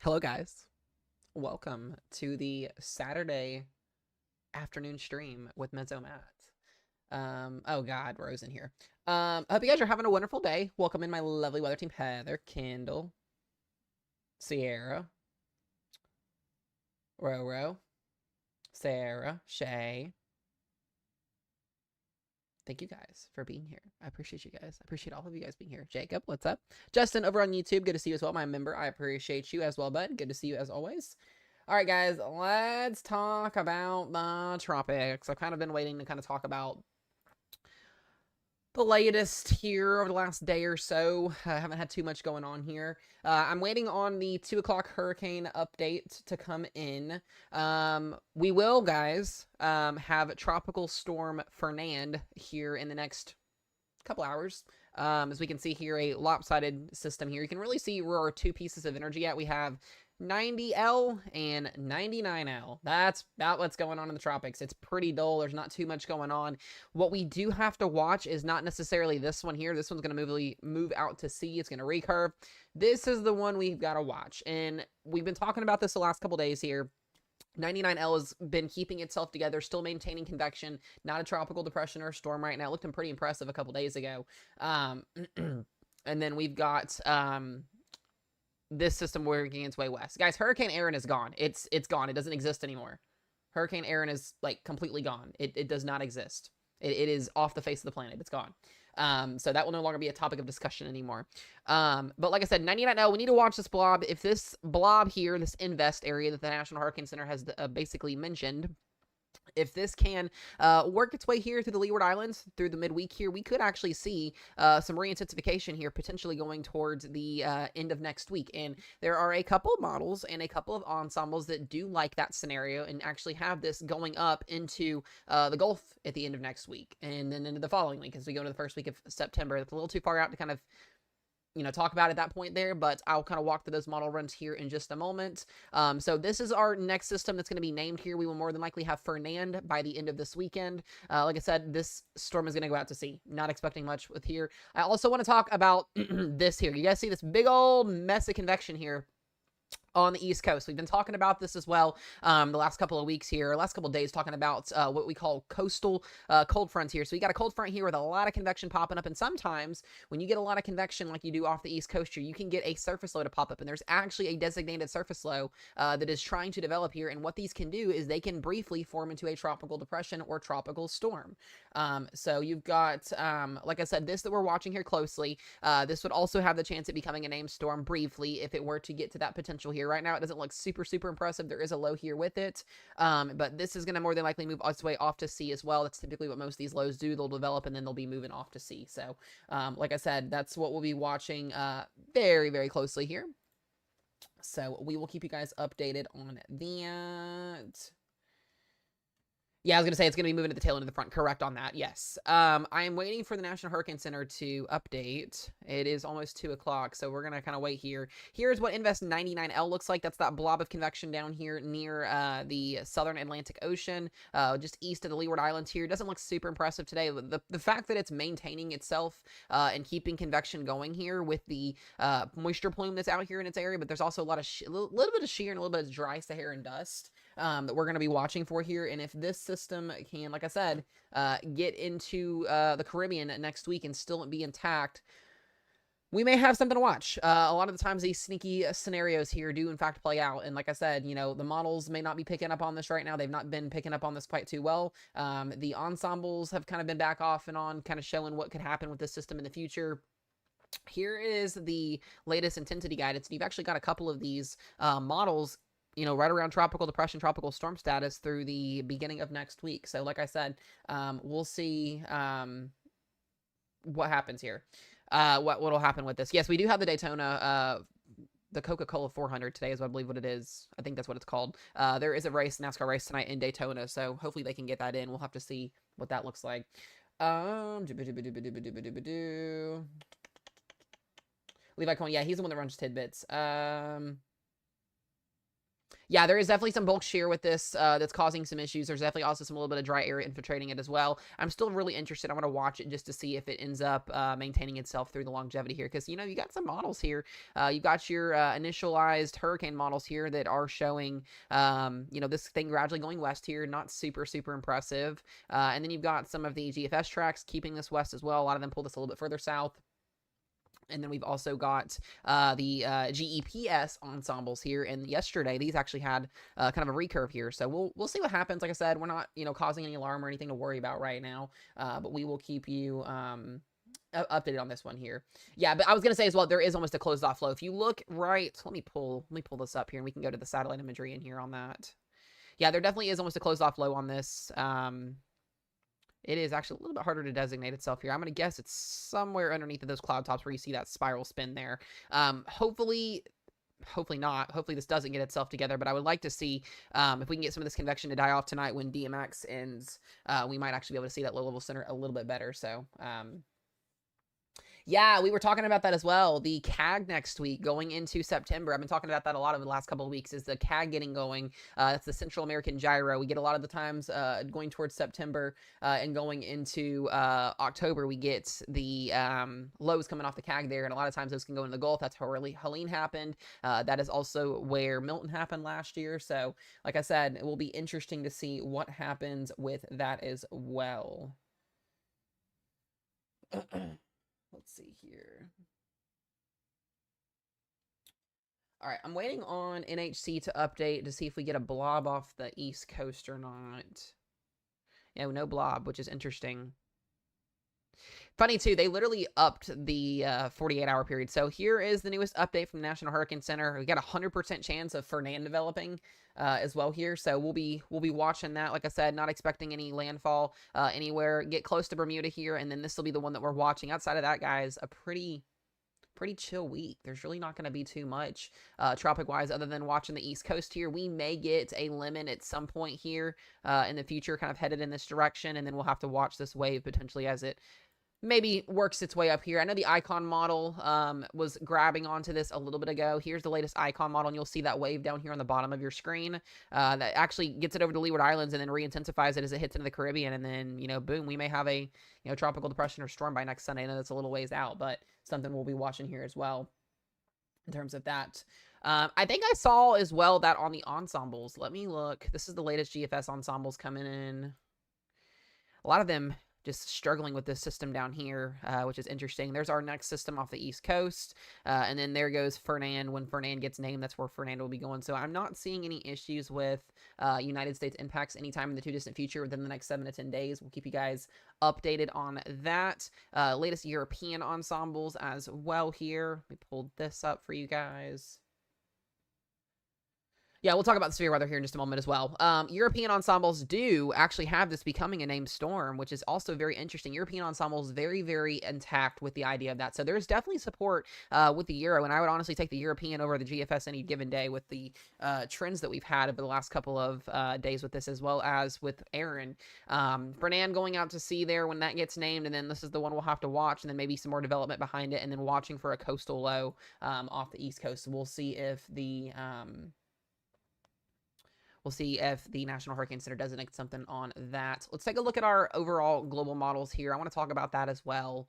Hello, guys. Welcome to the Saturday afternoon stream with Mezzo Matt. Oh God, Rose in here. I hope you guys are having a wonderful day. Welcome in my lovely weather team: Heather, Kendall, Sierra, Roro, Sarah, Shay. Thank you guys for being here. I appreciate you guys. I appreciate all of you guys being here. Jacob, what's up? Justin over on YouTube, good to see you as well. My member, I appreciate you as well, bud. Good to see you as always. All right, guys, let's talk about the Tropics. I've kind of been waiting to kind of talk about the latest here over the last day or so. I haven't had too much going on here. I'm waiting on the 2 o'clock hurricane update to come in. We will, guys, have Tropical Storm Fernand here in the next couple hours. As we can see here, a lopsided system here. You can really see where our two pieces of energy at. We have 90L and 99L. That's about what's going on in the tropics. It's pretty dull. There's not too much going on. What we do have to watch is not necessarily this one here. This one's going to move out to sea. It's going to recurve. This is the one we've got to watch. And we've been talking about this the last couple days here. 99L has been keeping itself together, still maintaining convection, not a tropical depression or a storm right now. It looked pretty impressive a couple days ago. And then we've got this system working its way west. Guys, Hurricane Aaron is gone. It's gone. It doesn't exist anymore. Hurricane Aaron is like completely gone. It does not exist. It is off the face of the planet. It's gone. So that will no longer be a topic of discussion anymore. But like I said, 99L, we need to watch this blob. If this blob here, this invest area that the National Hurricane Center has basically mentioned, if this can work its way here through the Leeward Islands, through the midweek here, we could actually see some re-intensification here, potentially going towards the end of next week. And there are a couple of models and a couple of ensembles that do like that scenario and actually have this going up into the Gulf at the end of next week and then into the following week as we go into the first week of September. It's a little too far out to kind of talk about at that point there, but I'll kind of walk through those model runs here in just a moment. So this is our next system that's going to be named here. We will more than likely have Fernand by the end of this weekend. Like I said, this storm is going to go out to sea. Not expecting much with here. I also want to talk about this here. You guys see this big old mess of convection here on the East Coast. We've been talking about this as well the last couple of weeks here, last couple of days, talking about what we call coastal cold fronts here. So you got a cold front here with a lot of convection popping up, and sometimes when you get a lot of convection like you do off the East Coast here, you can get a surface low to pop up, and there's actually a designated surface low that is trying to develop here, and what these can do is they can briefly form into a tropical depression or tropical storm. So you've got, like I said, this that we're watching here closely, this would also have the chance of becoming a named storm briefly if it were to get to that potential here. Right now, it doesn't look super impressive. There is a low here with it, but this is going to more than likely move its way off to sea as well. That's typically what most of these lows do. They'll develop and then they'll be moving off to sea. So, like I said, that's what we'll be watching very closely here. So we will keep you guys updated on that. Yeah, I was going to say it's going to be moving to the tail end of the front. Correct on that, yes. I am waiting for the National Hurricane Center to update. It is almost 2 o'clock, so we're going to kind of wait here. Here's what Invest 99L looks like. That's that blob of convection down here near the southern Atlantic Ocean, just east of the Leeward Islands here. It doesn't look super impressive today. The fact that it's maintaining itself and keeping convection going here with the moisture plume that's out here in its area, but there's also a lot of little bit of shear and a little bit of dry Saharan dust that we're going to be watching for here. And if this system can, like I said, get into the Caribbean next week and still be intact, we may have something to watch. A lot of the times these sneaky scenarios here do in fact play out. And like I said, the models may not be picking up on this right now. They've not been picking up on this quite too well. The ensembles have kind of been back off and on, kind of showing what could happen with this system in the future. Here is the latest intensity guidance. And you've actually got a couple of these models right around tropical depression, tropical storm status through the beginning of next week. So like I said, we'll see what happens here. What'll happen with this. Yes, we do have the Daytona, the Coca-Cola 400 today is what I believe what it is. I think that's what it's called. There is a NASCAR race tonight in Daytona, so hopefully they can get that in. We'll have to see what that looks like. Levi Cohen, yeah, he's the one that runs Tidbits. Yeah, there is definitely some bulk shear with this that's causing some issues. There's definitely also some a little bit of dry air infiltrating it as well. I'm still really interested. I want to watch it just to see if it ends up maintaining itself through the longevity here. Because, you know, you got some models here. You got your initialized hurricane models here that are showing, you know, this thing gradually going west here. Not super, super impressive. And then you've got some of the GFS tracks keeping this west as well. A lot of them pull this a little bit further south. And then we've also got the GEPS ensembles here. And yesterday, these actually had kind of a recurve here. So we'll see what happens. Like I said, we're not, you know, causing any alarm or anything to worry about right now. But we will keep you updated on this one here. Yeah, but I was gonna say as well, there is almost a closed off flow. If you look right, let me pull this up here, and we can go to the satellite imagery in here on that. Yeah, there definitely is almost a closed off flow on this. It is actually a little bit harder to designate itself here. I'm going to guess it's somewhere underneath of those cloud tops where you see that spiral spin there. Hopefully not. Hopefully this doesn't get itself together, but I would like to see if we can get some of this convection to die off tonight when DMX ends. We might actually be able to see that low level center a little bit better. So, yeah, we were talking about that as well. The CAG next week going into September. I've been talking about that a lot over the last couple of weeks. Is the CAG getting going? That's the Central American Gyro. We get a lot of the times going towards September and going into October. We get the lows coming off the CAG there, and a lot of times those can go into the Gulf. That's where Helene happened. That is also where Milton happened last year. So, like I said, it will be interesting to see what happens with that as well. Let's see here. All right, I'm waiting on NHC to update to see if we get a blob off the East Coast or not. Yeah, no blob, which is interesting. Funny, too, they literally upped the 48-hour period. So here is the newest update from the National Hurricane Center. We got a 100% chance of Fernand developing as well here. So we'll be watching that. Like I said, not expecting any landfall anywhere. Get close to Bermuda here, and then this will be the one that we're watching. Outside of that, guys, a pretty chill week. There's really not going to be too much tropic-wise other than watching the East Coast here. We may get a lemon at some point here in the future, kind of headed in this direction, and then we'll have to watch this wave potentially as it maybe works its way up here. I know the icon model was grabbing onto this a little bit ago. Here's the latest icon model, and you'll see that wave down here on the bottom of your screen that actually gets it over to Leeward Islands and then re-intensifies it as it hits into the Caribbean. And then, you know, boom, we may have a, you know, tropical depression or storm by next Sunday. I know that's a little ways out, but something we'll be watching here as well in terms of that. I think I saw as well that on the ensembles. Let me look. This is the latest GFS ensembles coming in. A lot of them just struggling with this system down here, which is interesting. There's our next system off the East Coast, and then there goes Fernand. When Fernand gets named, that's where Fernand will be going. So I'm not seeing any issues with United States impacts anytime in the too distant future within the next 7 to 10 days. We'll keep you guys updated on that. Latest European ensembles as well here. We pulled this up for you guys. Yeah, we'll talk about the severe weather here in just a moment as well. European ensembles do actually have this becoming a named storm, which is also very interesting. European ensembles very, very intact with the idea of that. So there's definitely support with the Euro, and I would honestly take the European over the GFS any given day with the trends that we've had over the last couple of days with this, as well as with Aaron. Fernand going out to sea there when that gets named, and then this is the one we'll have to watch, and then maybe some more development behind it, and then watching for a coastal low off the East Coast. So we'll see if the National Hurricane Center designate something on that. Let's take a look at our overall global models here. I want to talk about that as well.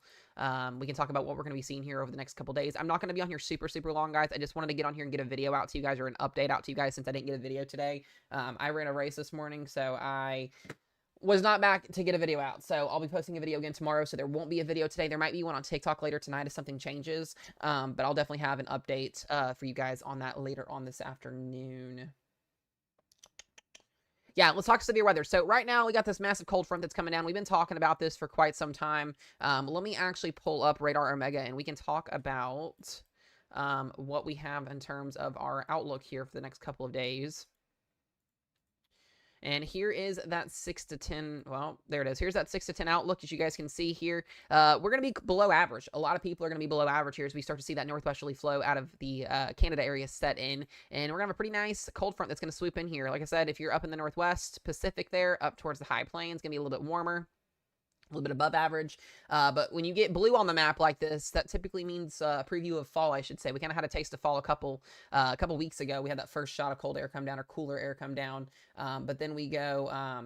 We can talk about what we're going to be seeing here over the next couple days. I'm not going to be on here super, super long, guys. I just wanted to get on here and get a video out to you guys, or an update out to you guys, since I didn't get a video today. I ran a race this morning, so I was not back to get a video out. So I'll be posting a video again tomorrow, so there won't be a video today. There might be one on TikTok later tonight if something changes, but I'll definitely have an update for you guys on that later on this afternoon. Yeah, let's talk severe weather. So right now we got this massive cold front that's coming down. We've been talking about this for quite some time. Let me actually pull up Radar Omega, and we can talk about what we have in terms of our outlook here for the next couple of days. And here is that 6 to 10, well, there it is. Here's that 6 to 10 outlook, as you guys can see here. We're going to be below average. A lot of people are going to be below average here as we start to see that northwesterly flow out of the Canada area set in. And we're going to have a pretty nice cold front that's going to swoop in here. Like I said, if you're up in the northwest Pacific there, up towards the high plains, going to be a little bit warmer. a little bit above average. But when you get blue on the map like this, that typically means a preview of fall, I should say. We kind of had a taste of fall a couple weeks ago. We had that first shot of cold air come down, or cooler air come down. But then we go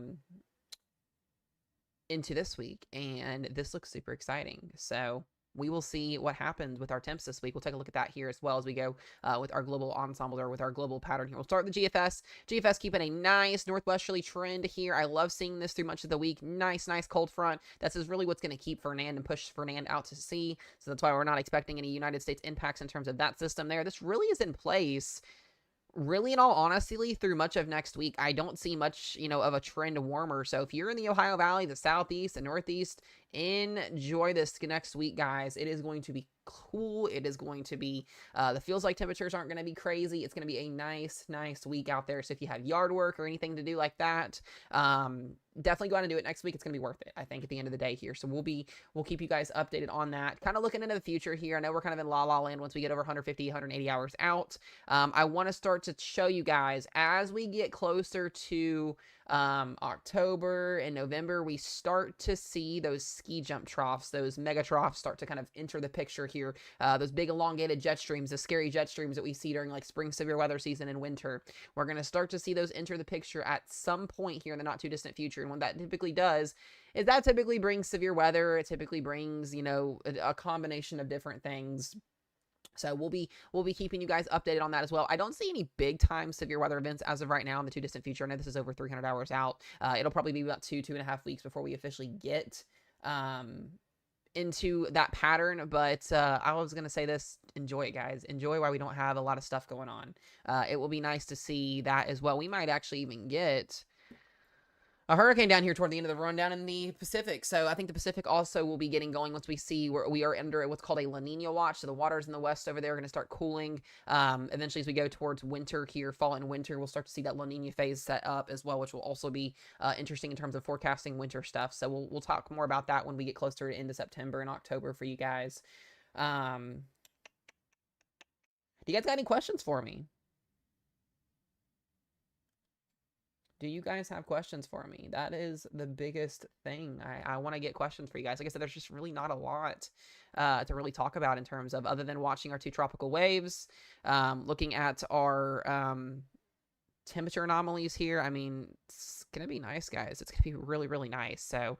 into this week, and this looks super exciting. So we will see what happens with our temps this week. We'll take a look at that here as well as we go with our global ensemble, or with our global pattern here. We'll start with the GFS. GFS keeping a nice northwesterly trend here. I love seeing this through much of the week. Nice cold front. This is really what's going to keep Fernand and push Fernand out to sea. So that's why we're not expecting any United States impacts in terms of that system there. This really is in place. Really, in all honesty, through much of next week, I don't see much, of a trend warmer. So if you're in the Ohio Valley, the Southeast, and Northeast, enjoy this next week, guys. It is going to be cool. It is going to be, the feels like temperatures aren't going to be crazy. It's going to be a nice week out there. So if you have yard work or anything to do like that, definitely go out and do it next week. It's going to be worth it, I think, at the end of the day here. So we'll keep you guys updated on that. Kind of looking into the future here. I know we're kind of in la land once we get over 150, 180 hours out. I want to start to show you guys as we get closer to October and November, we start to see those ski jump troughs, those mega troughs start to kind of enter the picture here. Those big elongated jet streams, the scary jet streams that we see during like spring severe weather season and winter. We're going to start to see those enter the picture at some point here in the not too distant future. And what that typically does is that typically brings severe weather. It typically brings, a combination of different things. So we'll be keeping you guys updated on that as well. I don't see any big time severe weather events as of right now in the too distant future. I know this is over 300 hours out. It'll probably be about 2.5 weeks before we officially get into that pattern. But I was going to say this, enjoy it, guys. Enjoy while we don't have a lot of stuff going on. It will be nice to see that as well. We might actually even get a hurricane down here toward the end of the run down in the Pacific. So I think the Pacific also will be getting going once we see where we are under what's called a La Nina watch. So the waters in the west over there are going to start cooling. Eventually, as we go towards winter here, fall and winter, we'll start to see that La Nina phase set up as well, which will also be interesting in terms of forecasting winter stuff. So we'll talk more about that when we get closer into September and October for you guys. Do you guys got any questions for me? Do you guys have questions for me? That is the biggest thing. I want to get questions for you guys. Like I said, there's just really not a lot to really talk about in terms of, other than watching our two tropical waves, looking at our temperature anomalies here. I mean, it's going to be nice, guys. It's going to be really nice. So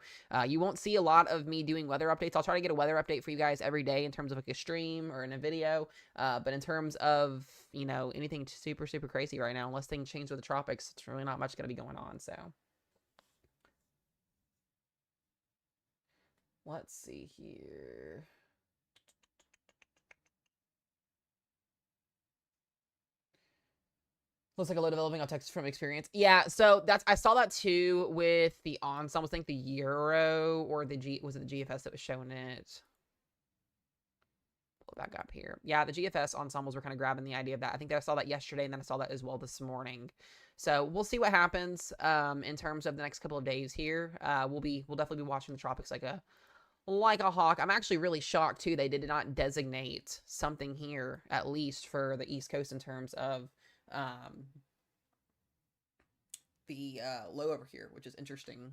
you won't see a lot of me doing weather updates. I'll try to get a weather update for you guys every day in terms of like a stream or in a video. But in terms of, anything super crazy right now, unless things change with the tropics, it's really not much going to be going on. So let's see here. Looks like a low developing on text from experience. Yeah, so I saw that too with the ensemble. I think the Euro or was it the GFS that was showing it? Pull it back up here. Yeah, the GFS ensembles were kind of grabbing the idea of that. I think I saw that yesterday, and then I saw that as well this morning. So we'll see what happens in terms of the next couple of days here. We'll definitely be watching the tropics like a hawk. I'm actually really shocked too. They did not designate something here, at least for the East Coast, in terms of the low over here, which is interesting.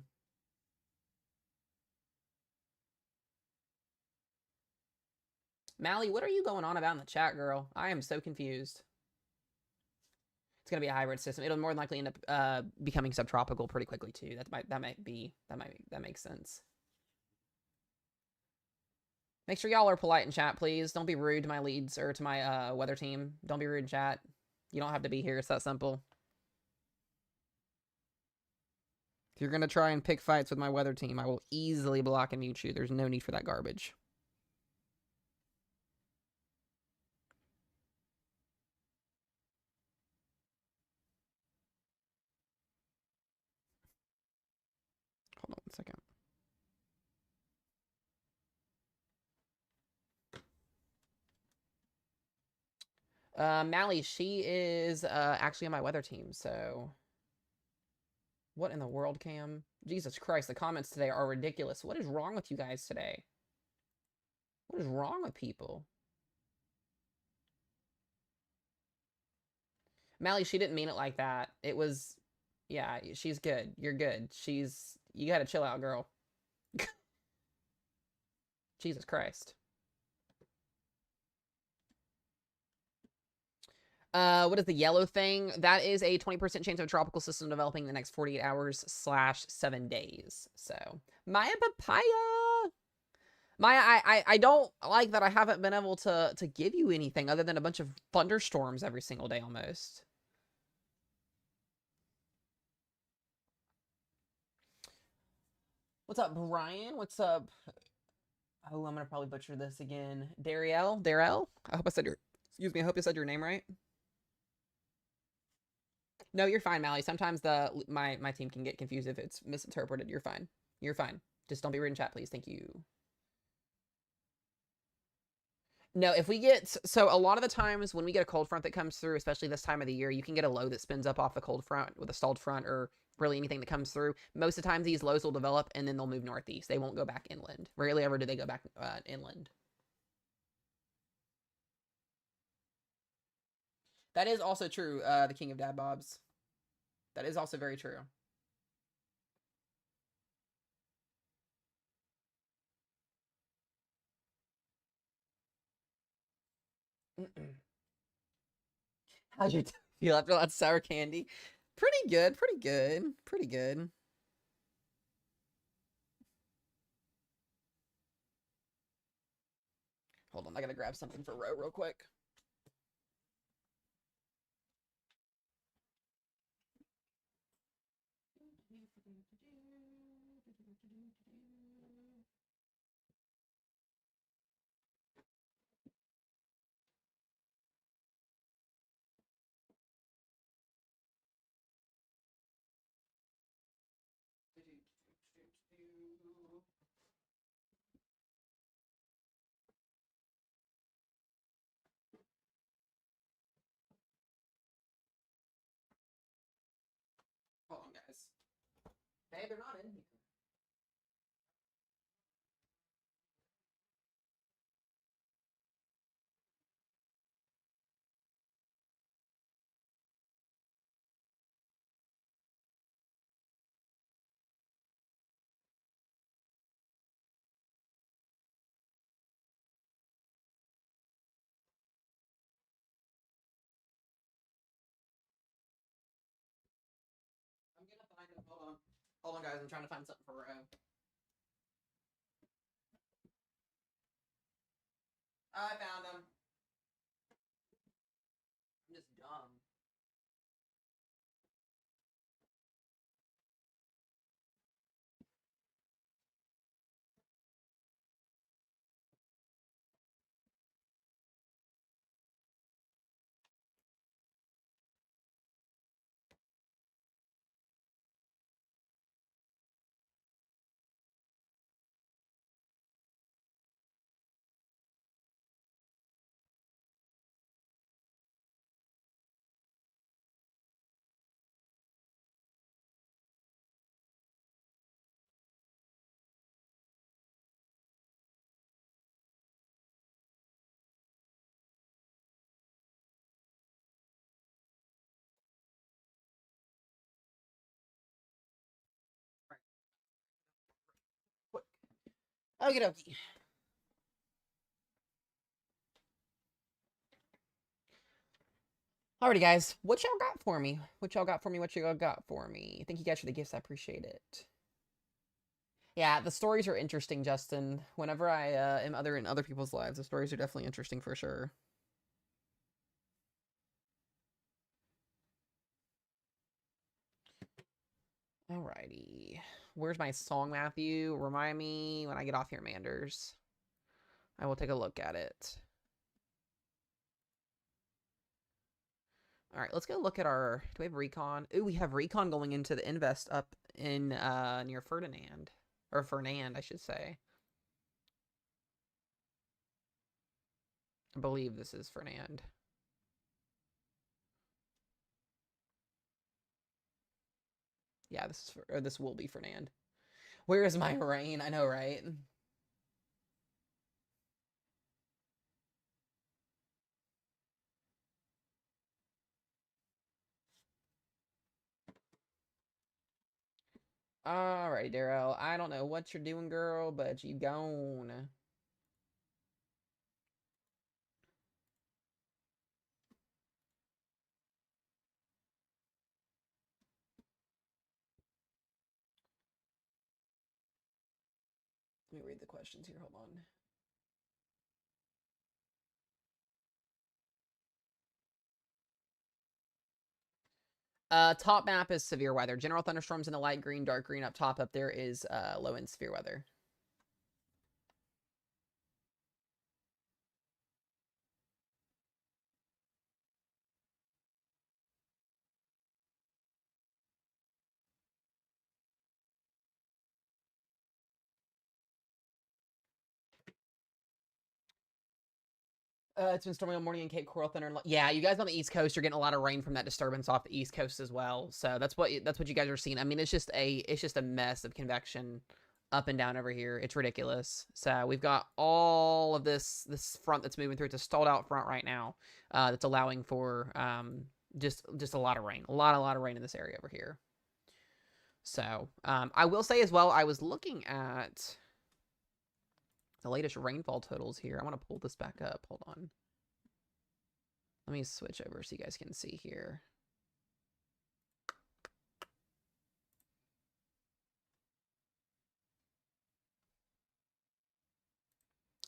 Mally, what are you going on about in the chat, girl? I am so confused. It's gonna be a hybrid system. It'll more than likely end up becoming subtropical pretty quickly too. That makes sense. Make sure y'all are polite in chat, please. Don't be rude to my leads or to my weather team. Don't be rude in chat. You don't have to be here. It's that simple. If you're going to try and pick fights with my weather team, I will easily block and mute you. There's no need for that garbage. Hold on one second. Mally, she is actually on my weather team, so... What in the world, Cam? Jesus Christ, the comments today are ridiculous. What is wrong with you guys today? What is wrong with people? Mally, she didn't mean it like that. It was... Yeah, she's good. You're good. You gotta chill out, girl. Jesus Christ. What is the yellow thing? That is a 20% chance of a tropical system developing in the next 48 hours slash 7 days. So, Maya Papaya. Maya, I don't like that I haven't been able to give you anything other than a bunch of thunderstorms every single day almost. What's up, Brian? What's up? Oh, I'm gonna probably butcher this again. Dariel? Darrell? I hope I said your excuse me, I hope I said your name right. No, you're fine, Mally. Sometimes my team can get confused if it's misinterpreted. You're fine. You're fine. Just don't be rude in chat, please. Thank you. No, if we get so a lot of the times when we get a cold front that comes through, especially this time of the year, you can get a low that spins up off the cold front with a stalled front or really anything that comes through. Most of the time, these lows will develop and then they'll move northeast. They won't go back inland. Rarely ever do they go back inland. That is also true. The King of Dad Bobs. That is also very true. How'd you feel after that sour candy? Pretty good. Pretty good. Pretty good. Hold on, I gotta grab something for Ro real quick. Hold on, guys. Hey, they're not in here. I'm gonna find them. Hold on. Hold on, guys. I'm trying to find something for Ro. I found them. I'm just dumb. What? Okie dokie. Alrighty, guys. What y'all got for me? What y'all got for me? What y'all got for me? Thank you guys for the gifts. I appreciate it. Yeah, the stories are interesting, Justin. Whenever I am in other people's lives, the stories are definitely interesting for sure. Alrighty. Where's my song, Matthew? Remind me when I get off here, Manders. I will take a look at it. All right, let's go look at our. Do we have recon? Ooh, we have recon going into the invest up in near Ferdinand or Fernand, I should say. I believe this is Fernand. Yeah, this will be Fernand. Where is my rain? I know, right? Alright, Daryl. I don't know what you're doing, girl, but you gone. Let me read the questions here. Hold on. Top map is severe weather. General thunderstorms in the light green, dark green up top. Up there is low and severe weather. It's been stormy all morning in Cape Coral Thunder. Yeah, you guys on the East Coast are getting a lot of rain from that disturbance off the East Coast as well. So that's what you guys are seeing. I mean, it's just a mess of convection up and down over here. It's ridiculous. So we've got all of this front that's moving through. It's a stalled out front right now. That's allowing for just a lot of rain. A lot of rain in this area over here. So I will say as well, I was looking at the latest rainfall totals here. I want to pull this back up. Hold on. Let me switch over so you guys can see here.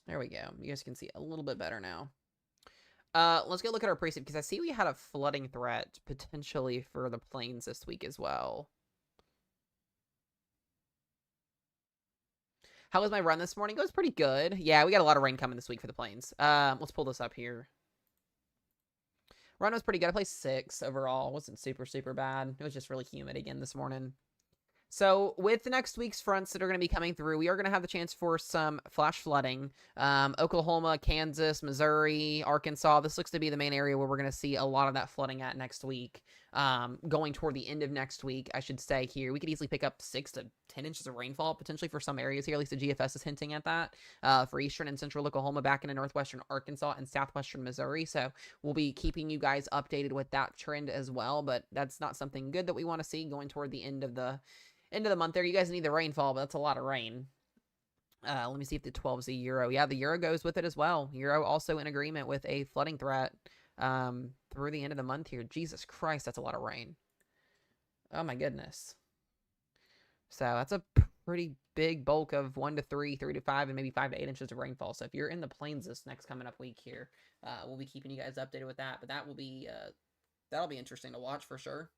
There we go. You guys can see a little bit better now. Let's go look at our precinct because I see we had a flooding threat potentially for the plains this week as well. How was my run this morning? It was pretty good. Yeah, we got a lot of rain coming this week for the plains. Let's pull this up here. Run was pretty good. I placed 6 overall. It wasn't super bad. It was just really humid again this morning. So with the next week's fronts that are going to be coming through, we are going to have the chance for some flash flooding. Oklahoma, Kansas, Missouri, Arkansas. This looks to be the main area where we're going to see a lot of that flooding at next week. Going toward the end of next week, I should say here. We could easily pick up 6 to 10 inches of rainfall, potentially for some areas here. At least the GFS is hinting at that. For eastern and central Oklahoma, back into northwestern Arkansas and southwestern Missouri. So we'll be keeping you guys updated with that trend as well. But that's not something good that we want to see going toward the end of the month there. You guys need the rainfall, but that's a lot of rain. Let me see if the 12 is the Euro. Yeah, the Euro goes with it as well. Euro also in agreement with a flooding threat through the end of the month here. Jesus Christ, that's a lot of rain. Oh my goodness. So that's a pretty big bulk of 1 to 3, 3 to 5, and maybe 5 to 8 inches of rainfall. So if you're in the plains this next coming up week here, we'll be keeping you guys updated with that. But that will be that'll be interesting to watch for sure.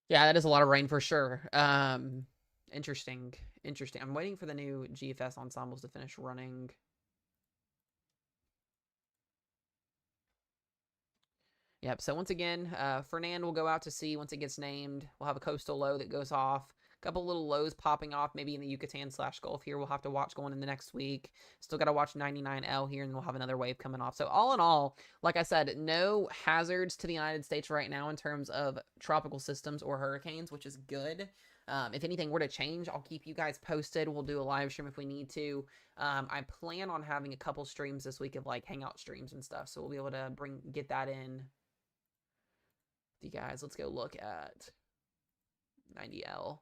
Yeah, that is a lot of rain for sure. Interesting. I'm waiting for the new GFS ensembles to finish running. Yep, so once again, Fernand will go out to sea once it gets named. We'll have a coastal low that goes off. A couple little lows popping off, maybe in the Yucatan/Gulf here. We'll have to watch going in the next week. Still got to watch 99L here, and we'll have another wave coming off. So all in all, like I said, no hazards to the United States right now in terms of tropical systems or hurricanes, which is good. If anything were to change, I'll keep you guys posted. We'll do a live stream if we need to. I plan on having a couple streams this week of like hangout streams and stuff, so we'll be able to get that in. You guys, let's go look at 90L.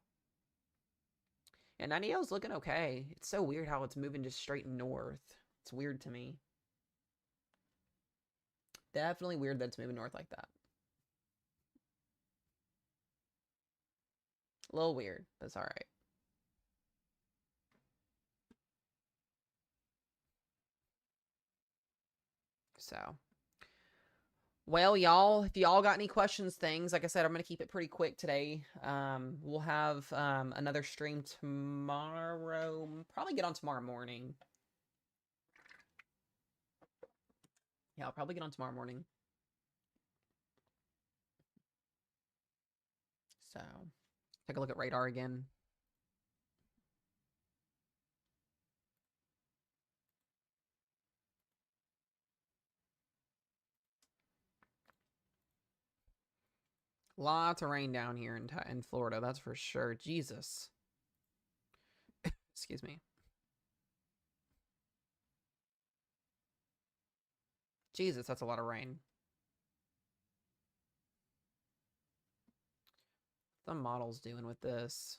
And 90L is looking okay. It's so weird how it's moving just straight north. It's weird to me. Definitely weird that it's moving north like that. A little weird, but it's all right. So, well, y'all, if y'all got any questions, things, like I said, I'm going to keep it pretty quick today. We'll have another stream tomorrow. Probably get on tomorrow morning. Yeah, I'll probably get on tomorrow morning. So, take a look at radar again. Lots of rain down here in Florida, that's for sure. Jesus. Excuse me. Jesus, that's a lot of rain. The model's doing with this.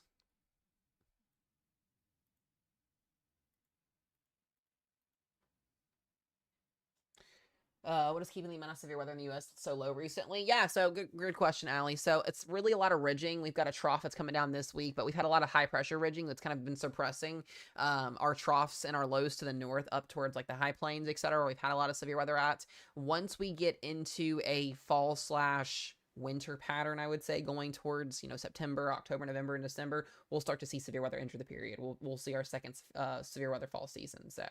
What is keeping the amount of severe weather in the U.S. so low recently? Yeah, so good question, Allie. So it's really a lot of ridging. We've got a trough that's coming down this week, but we've had a lot of high pressure ridging that's kind of been suppressing our troughs and our lows to the north up towards like the high plains, etc., where we've had a lot of severe weather at. Once we get into a fall slash winter pattern, I would say, going towards, September, October, November, and December, we'll start to see severe weather enter the period. We'll see our second severe weather fall season. So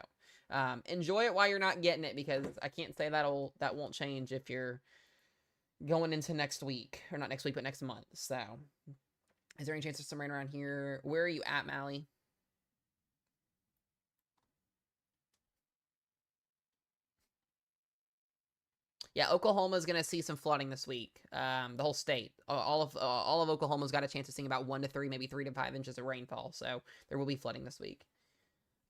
enjoy it while you're not getting it, because I can't say that won't change if you're going into next week, or not next week, but next month. So is there any chance of some rain around here? Where are you at, Mally? Yeah, Oklahoma's going to see some flooding this week. The whole state, all of Oklahoma's got a chance of seeing about 1 to 3, maybe 3 to 5 inches of rainfall. So there will be flooding this week.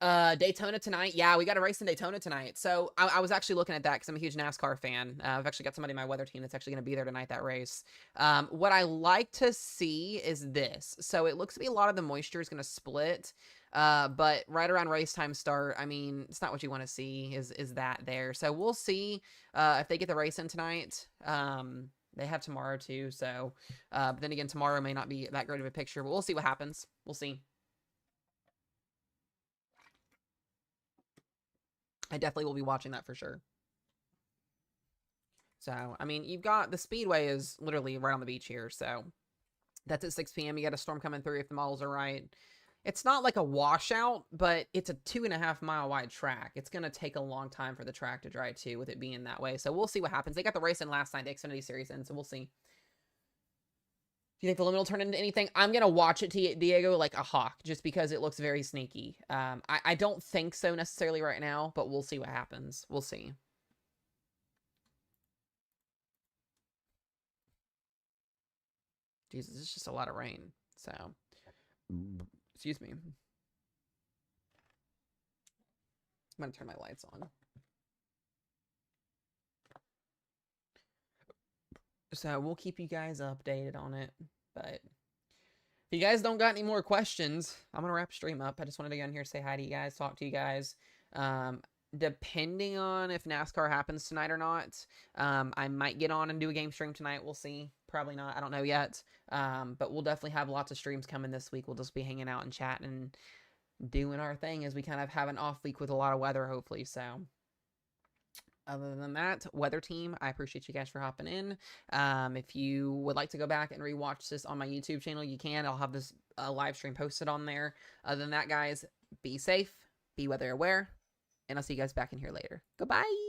Daytona tonight. Yeah, we got a race in Daytona tonight. So I was actually looking at that because I'm a huge NASCAR fan. I've actually got somebody in my weather team that's actually going to be there tonight, that race. What I like to see is this. So it looks to be a lot of the moisture is going to split. But right around race time start, I mean, it's not what you want to see is that there. So we'll see, if they get the race in tonight. They have tomorrow too. So, but then again, tomorrow may not be that great of a picture, but we'll see what happens. We'll see. I definitely will be watching that for sure. So, I mean, you've got the speedway is literally right on the beach here. So that's at 6 p.m. You got a storm coming through if the models are right. It's not like a washout, but it's a 2.5 mile wide track. It's going to take a long time for the track to dry too, with it being that way. So we'll see what happens. They got the race in last night, the Xfinity Series in, so we'll see. Do you think the limit will turn into anything? I'm going to watch it, Diego, like a hawk, just because it looks very sneaky. I don't think so necessarily right now, but we'll see what happens. We'll see. Jesus, it's just a lot of rain. So, excuse me. I'm going to turn my lights on. So we'll keep you guys updated on it. But if you guys don't got any more questions, I'm going to wrap stream up. I just wanted to get in here, say hi to you guys, talk to you guys. Depending on if NASCAR happens tonight or not, I might get on and do a game stream tonight. We'll see. Probably not. I don't know yet. But we'll definitely have lots of streams coming this week. We'll just be hanging out and chatting and doing our thing as we kind of have an off week with a lot of weather, hopefully. So other than that, weather team, I appreciate you guys for hopping in. If you would like to go back and rewatch this on my YouTube channel, you can. I'll have this live stream posted on there. Other than that, guys, be safe, be weather aware, and I'll see you guys back in here later. Goodbye.